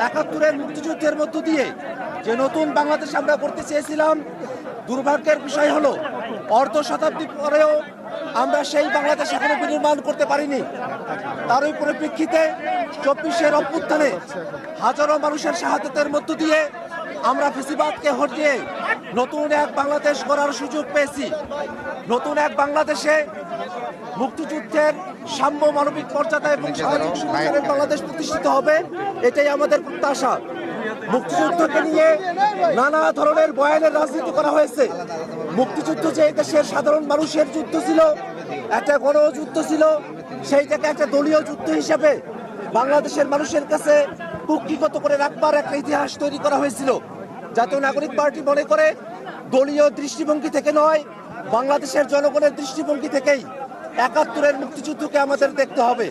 একাত্তরের মুক্তিযুদ্ধের মধ্য দিয়ে যে নতুন বাংলাদেশ আমরা করতে চেয়েছিলাম, দুর্ভাগ্যের বিষয় হলো অর্ধ শতাব্দী পরেও আমরা সেই বাংলাদেশ এখনো বিনির্মাণ করতে পারিনি। তারই পরিপ্রেক্ষিতে 24-এর অভ্যুত্থানে হাজারো মানুষের শাহাদাতের মধ্য দিয়ে আমরা ফ্যাসিবাদকে হটিয়ে নতুন এক বাংলাদেশ গড়ার সুযোগ পেয়েছি। নতুন এক বাংলাদেশে মুক্তিযুদ্ধের সাম্য, মানবিক মর্যাদা এবং সামাজিক সুবিচারের বাংলাদেশ প্রতিষ্ঠিত হবে, এটাই আমাদের প্রত্যাশা। মুক্তিযুদ্ধকে নিয়ে নানা ধরনের বয়ানের রাজনীতি করা হয়েছে। মুক্তিযুদ্ধ যে দেশের সাধারণ মানুষের যুদ্ধ ছিল, একটা গণযুদ্ধ ছিল, সেইটাকে একটা দলীয় যুদ্ধ হিসেবে বাংলাদেশের মানুষের কাছে কুক্ষিগত করে রাখবার একটা ইতিহাস তৈরি করা হয়েছিল। জাতীয় নাগরিক পার্টি মনে করে দলীয় দৃষ্টিভঙ্গি থেকে নয়, বাংলাদেশের জনগণের দৃষ্টিভঙ্গি থেকেই 71-এর মুক্তিযুদ্ধকে আমাদের দেখতে হবে।